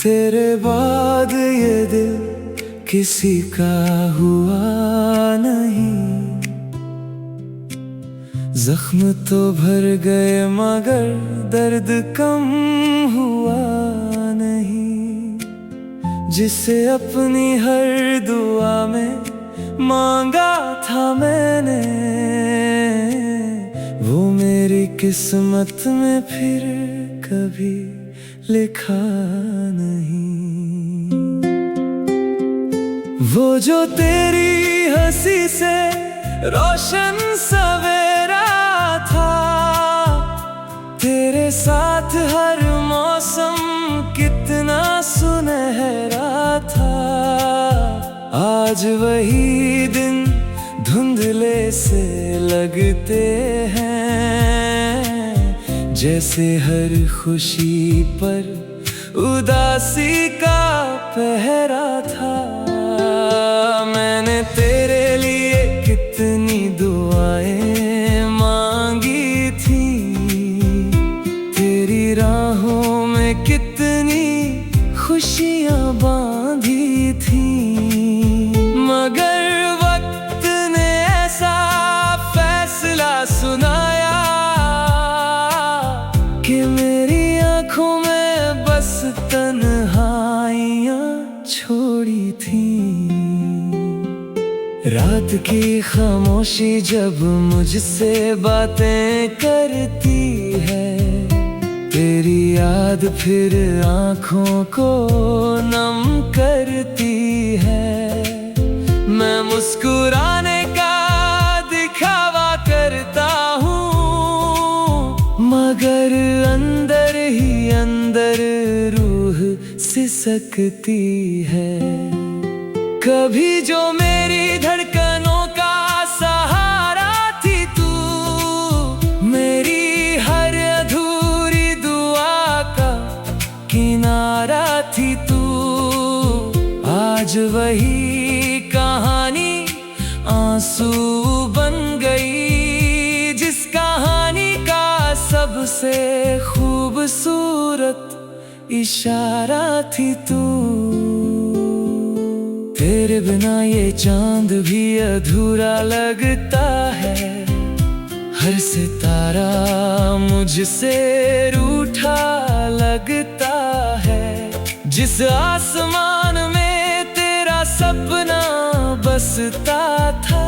तेरे बाद ये दिल किसी का हुआ नहीं। जख्म तो भर गए मगर दर्द कम हुआ नहीं। जिसे अपनी हर दुआ में मांगा था मैंने, वो मेरी किस्मत में फिर कभी लिखा नहीं। वो जो तेरी हंसी से रोशन सवेरा था, तेरे साथ हर मौसम कितना सुनहरा था। आज वही दिन धुंधले से लगते हैं, जैसे हर खुशी पर उदासी का पहरा था। मैंने तेरे लिए कितनी दुआएं मांगी थी, तेरी राहों में कितनी खुशियां बांधी थी। मगर वक्त ने ऐसा फैसला सुनाया कि मेरी आंखों में बस तन्हाइयां छोड़ी थी। रात की खामोशी जब मुझसे बातें करती है, तेरी याद फिर आंखों को नम करती है। मैं मुस्कुराने का दिखावा करता हूँ, मगर अंदर ही अंदर रूह सिसकती है। कभी जो मेरी धड़कनों का सहारा थी तू, मेरी हर अधूरी दुआ का किनारा थी तू। आज वही कहानी आंसू बन गई, जिस कहानी का सबसे खूबसूरत इशारा थी तू। तेरे बिना ये चांद भी अधूरा लगता है, हर सितारा मुझसे रूठा लगता है। जिस आसमान में तेरा सपना बसता था,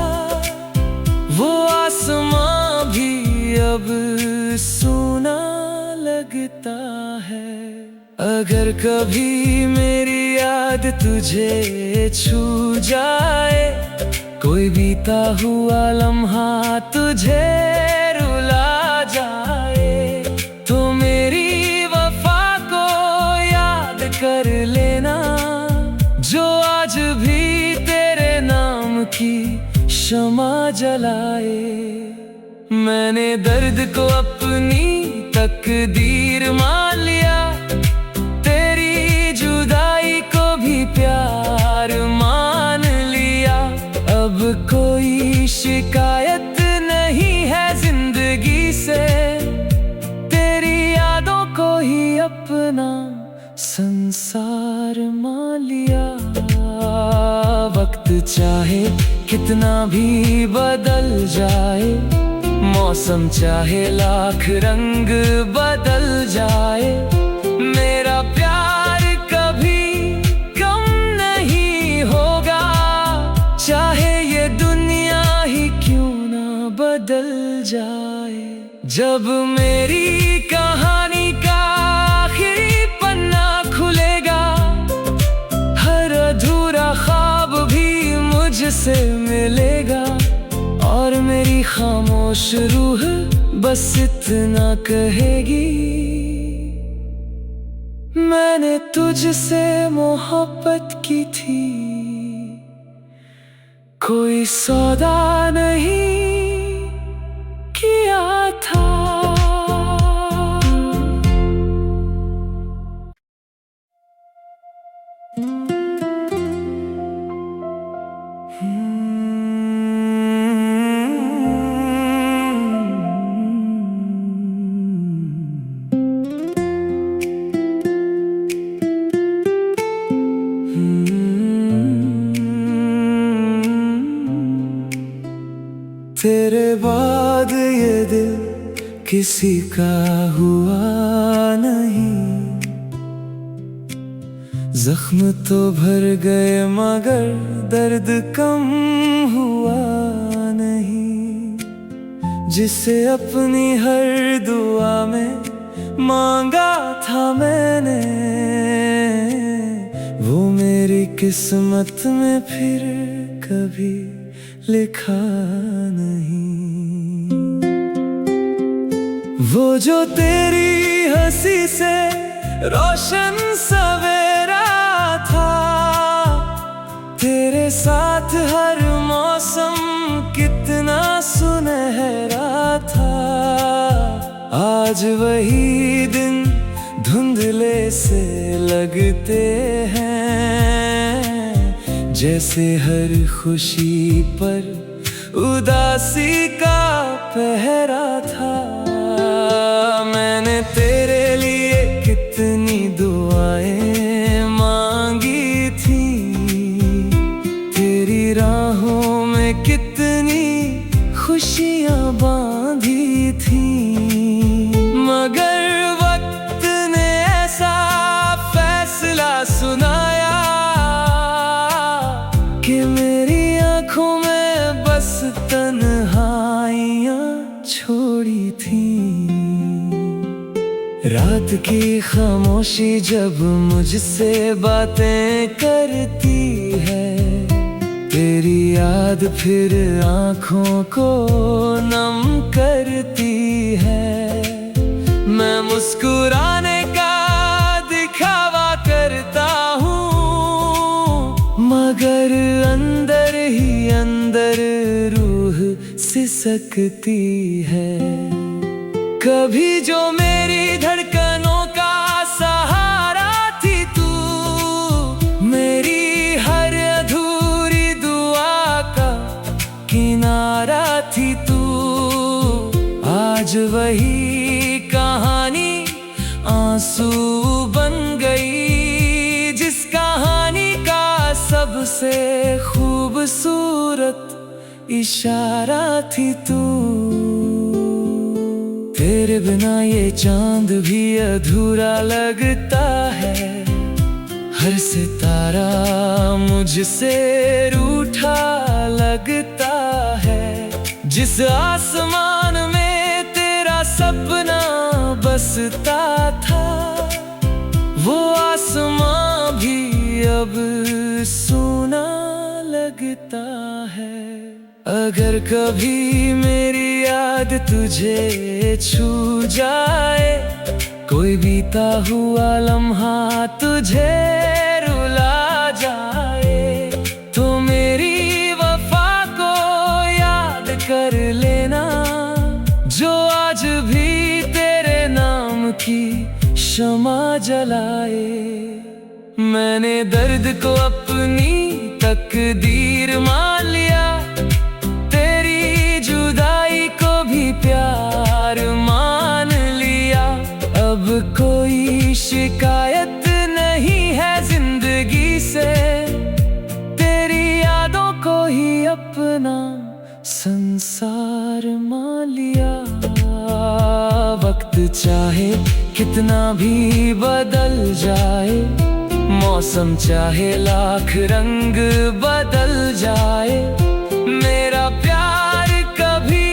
वो आसमां भी अब सूना लगता है। अगर कभी मेरी याद तुझे छू जाए, कोई बीता हुआ लम्हा तुझे रुला जाए, तो मेरी वफा को याद कर लेना, जो आज भी तेरे नाम की शमा जलाए। मैंने दर्द को अपनी तकदीर मान लिया, तेरी जुदाई को भी प्यार मान लिया। अब कोई शिकायत नहीं है जिंदगी से, तेरी यादों को ही अपना संसार मान लिया। वक्त चाहे कितना भी बदल जाए, मौसम चाहे लाख रंग बदल जाए, मेरा प्यार कभी कम नहीं होगा। चाहे ये दुनिया ही क्यों ना बदल जाए। जब मेरी कहानी का आखिरी पन्ना खुलेगा, हर अधूरा ख्वाब भी मुझसे मिलेगा, और मेरी खामोश रूह बस इतना कहेगी, मैंने तुझसे मोहब्बत की थी, कोई सौदा नहीं किया था। तेरे बाद ये दिल किसी का हुआ नहीं। जख्म तो भर गए मगर दर्द कम हुआ नहीं। जिसे अपनी हर दुआ में मांगा था मैंने, वो मेरी किस्मत में फिर कभी लिखा नहीं। वो जो तेरी हंसी से रोशन सवेरा था, तेरे साथ हर मौसम कितना सुनहरा था। आज वही दिन धुंधले से लगते हैं, जैसे हर खुशी पर उदासी का पहरा था। मैंने तेरे लिए कितनी दुआएं मांगी थी, तेरी राहों में कितनी खुशियां बांधी थी। मगर वक्त ने ऐसा फैसला सुनाया कि मेरी आंखों में बस तन्हाइयां छोड़ी थी। रात की खामोशी जब मुझसे बातें करती है, तेरी याद फिर आँखों को नम करती है। मैं मुस्कुराने का दिखावा करता हूँ, मगर अंदर ही अंदर रूह सिसकती है। कभी जो मेरी धड़कनों का सहारा थी तू, मेरी हर अधूरी दुआ का किनारा थी तू। आज वही कहानी आंसू बन गई, जिस कहानी का सबसे खूबसूरत इशारा थी तू। तेरे बिना ये चांद भी अधूरा लगता है, हर सितारा मुझसे रूठा लगता है। जिस आसमान में तेरा सपना बसता था, वो आसमां भी अब सूना लगता है। अगर कभी मेरी याद तुझे छू जाए, कोई बीता हुआ लम्हा तुझे रुला जाए, तो मेरी वफा को याद कर लेना, जो आज भी तेरे नाम की शमा जलाए। मैंने दर्द को अपनी तकदीर मान लिया, तेरी जुदाई को भी प्यार मान लिया। अब कोई शिकायत नहीं है जिंदगी से, तेरी यादों को ही अपना संसार मान लिया। वक्त चाहे कितना भी बदल जाए, मौसम चाहे लाख रंग बदल जाए, मेरा प्यार कभी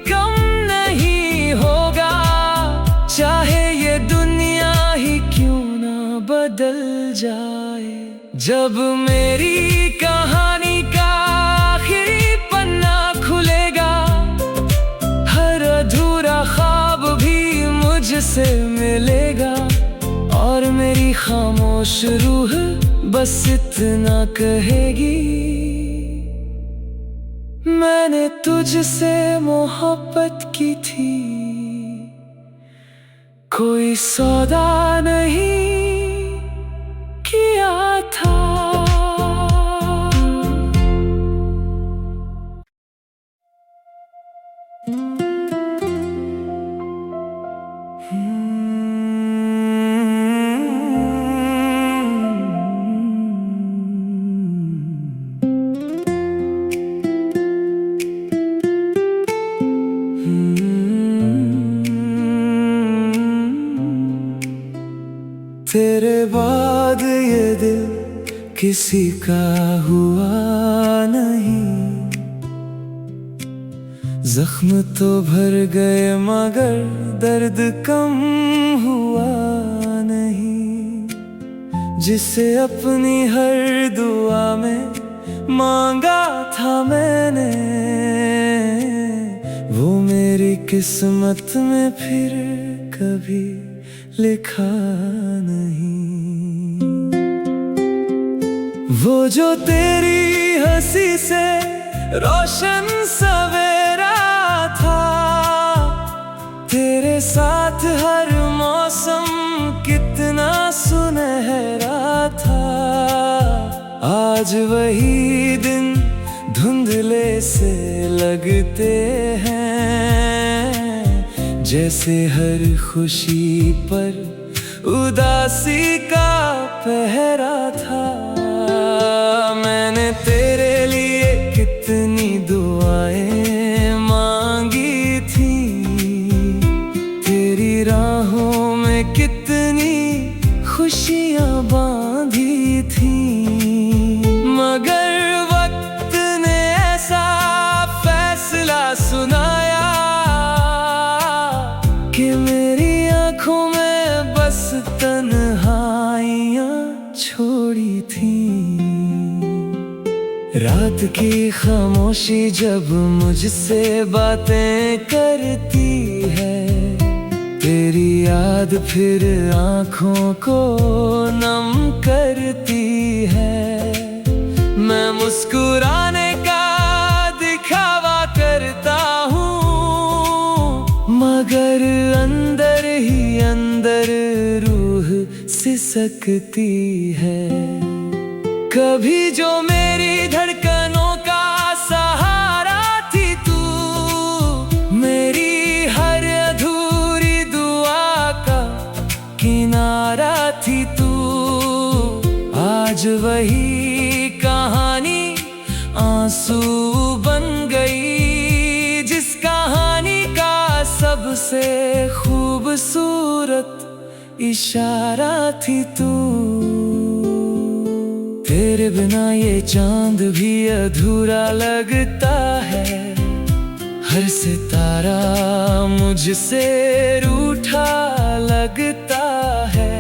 कम नहीं होगा। चाहे ये दुनिया ही क्यों ना बदल जाए। जब मेरी कहानी का आखिरी पन्ना खुलेगा, हर अधूरा ख्वाब भी मुझसे मिलेगा, और मेरी खामोश रूह बस इतना कहेगी, मैंने तुझसे मोहब्बत की थी, कोई सौदा नहीं किया था। तेरे बाद ये दिल किसी का हुआ नहीं। जख्म तो भर गए मगर दर्द कम हुआ नहीं। जिसे अपनी हर दुआ में मांगा था मैंने, वो मेरी किस्मत में फिर कभी लिखा नहीं। वो जो तेरी हंसी से रोशन सवेरा था, तेरे साथ हर मौसम कितना सुनहरा था। आज वही दिन धुंधले से लगते हैं, जैसे हर खुशी पर उदासी का पहरा था। मैंने तेरे लिए कितनी दुआएं मांगी थी, तेरी राहों में कितनी खुशियां बांधी थी। मगर वक्त ने ऐसा फैसला सुनाया कि मेरी आंखों में बस तन्हाइयां छोड़ी थी। रात की खामोशी जब मुझसे बातें करती है, तेरी याद फिर आँखों को नम करती है। मैं मुस्कुराने का दिखावा करता हूँ, मगर अंदर ही अंदर रूह सिसकती है। कभी जो मेरी धड़कनों का सहारा थी तू, मेरी हर अधूरी दुआ का किनारा थी तू। आज वही कहानी आंसू बन गई, जिस कहानी का सबसे खूबसूरत इशारा थी तू। तेरे बिना ये चांद भी अधूरा लगता है, हर सितारा मुझसे रूठा लगता है।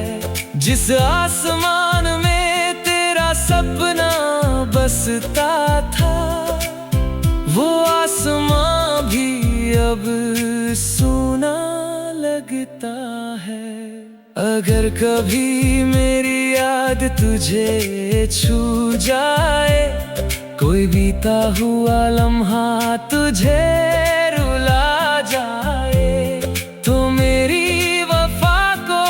जिस आसमान में तेरा सपना बसता था, वो आसमां भी अब सूना लगता है। अगर कभी मेरी याद तुझे छू जाए, कोई बीता हुआ लम्हा तुझे रुला जाए, तो मेरी वफा को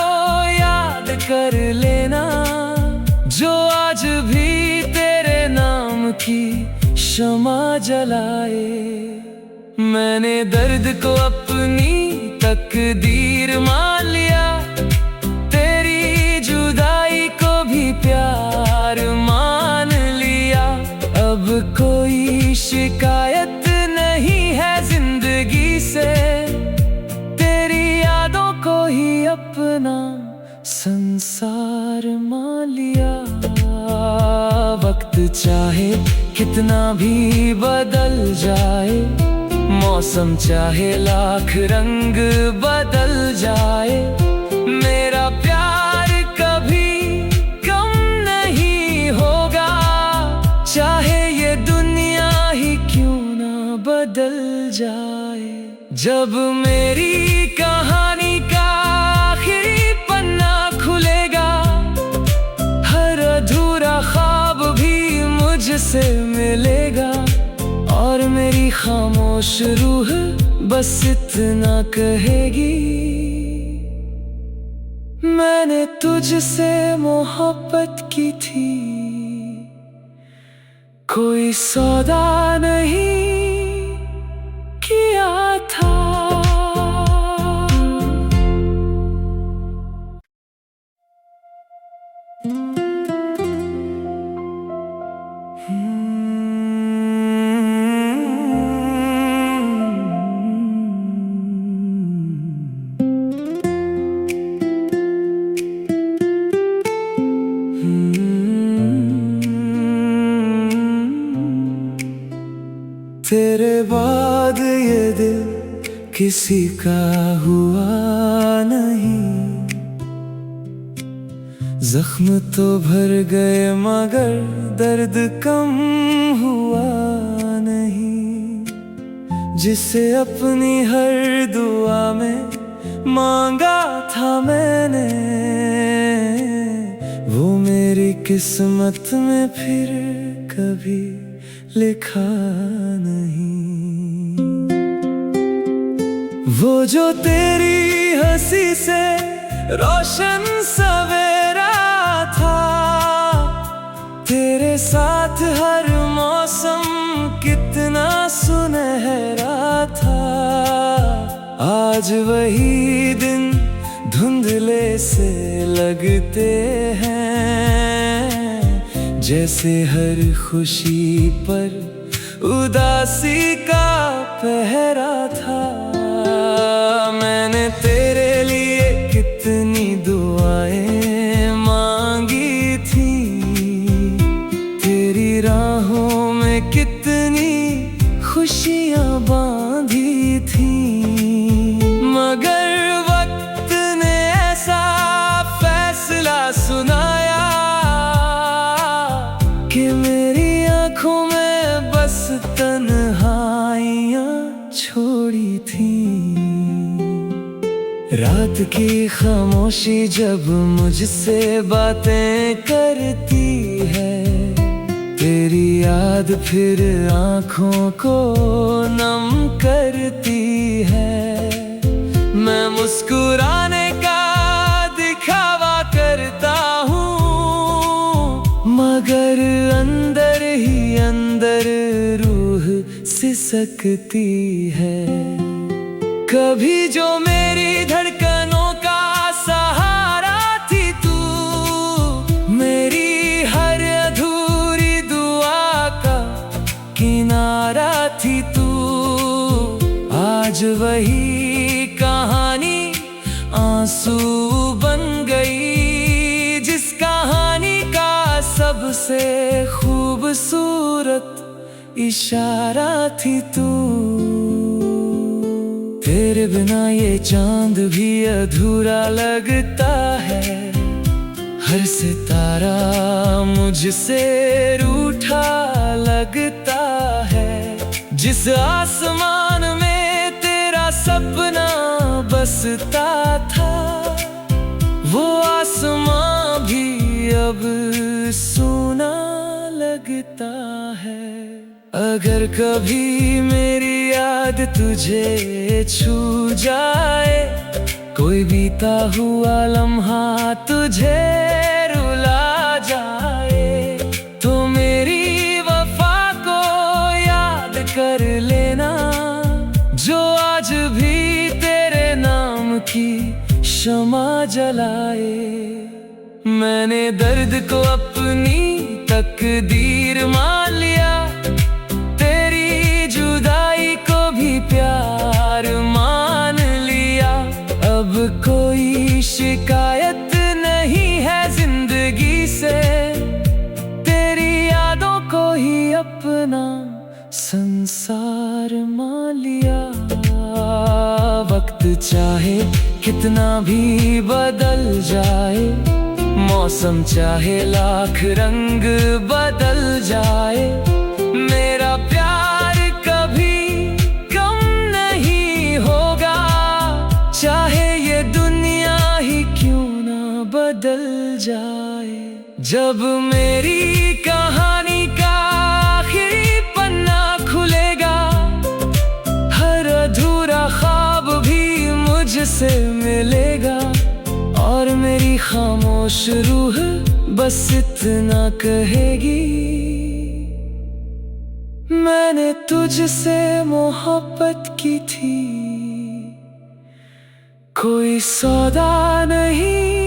याद कर लेना, जो आज भी तेरे नाम की शमा जलाए। मैंने दर्द को अपनी तकदीर मान लिया, तेरी जुदाई को भी प्यार मान लिया। अब कोई शिकायत नहीं है जिंदगी से, तेरी यादों को ही अपना संसार मान लिया। वक्त चाहे कितना भी बदल जाए, मौसम चाहे लाख रंग बदल जाए, मेरा प्यार कभी कम नहीं होगा। चाहे ये दुनिया ही क्यों ना बदल जाए। जब मेरी कहानी का आखिरी पन्ना खुलेगा, हर अधूरा ख्वाब भी मुझसे मिलेगा, और मेरी खामोश रूह बस इतना कहेगी, मैंने तुझसे मोहब्बत की थी। कोई सौदा नहीं किया था। किसी का हुआ नहीं। जख्म तो भर गए मगर दर्द कम हुआ नहीं। जिसे अपनी हर दुआ में मांगा था मैंने, वो मेरी किस्मत में फिर कभी लिखा नहीं। वो जो तेरी हंसी से रोशन सवेरा था, तेरे साथ हर मौसम कितना सुनहरा था। आज वही दिन धुंधले से लगते हैं, जैसे हर खुशी पर उदासी का पहरा था। मैंने तेरे लिए कितनी दुआएं मांगी थी, तेरी राहों में कितनी खुशियां बांधी थी। मगर वक्त ने ऐसा फैसला सुनाया कि मेरी आंखों में बस तन्हाइयां छोड़ी थी। रात की खामोशी जब मुझसे बातें करती है, तेरी याद फिर आँखों को नम करती है। मैं मुस्कुराने का दिखावा करता हूँ, मगर अंदर ही अंदर रूह सिसकती है। कभी जो मेरी धड़कनों का सहारा थी तू, मेरी हर अधूरी दुआ का किनारा थी तू। आज वही कहानी आंसू बन गई, जिस कहानी का सबसे खूबसूरत इशारा थी तू। तेरे बिना ये चांद भी अधूरा लगता है, हर सितारा मुझसे रूठा लगता है। जिस आसमान में तेरा सपना बसता था, वो आसमां भी अब सूना लगता है। अगर कभी मेरी याद तुझे छू जाए, कोई बीता हुआ लम्हा तुझे रुला जाए, तो मेरी वफा को याद कर लेना, जो आज भी तेरे नाम की शमा जलाए। मैंने दर्द को अपनी तकदीर मान लिया, तेरी जुदाई को भी प्यार मान लिया। अब कोई शिकायत नहीं है जिंदगी से, तेरी यादों को ही अपना संसार मान लिया। वक्त चाहे कितना भी बदल जाए, मौसम चाहे लाख रंग बदल जाए, मेरा प्यार कभी कम नहीं होगा। चाहे ये दुनिया ही क्यों ना बदल जाए। जब मेरी कहानी का आखिरी पन्ना खुलेगा, हर अधूरा ख्वाब भी मुझसे मिलेगा, और मेरी खामोश रूह बस इतना कहेगी, मैंने तुझसे मोहब्बत की थी। कोई सौदा नहीं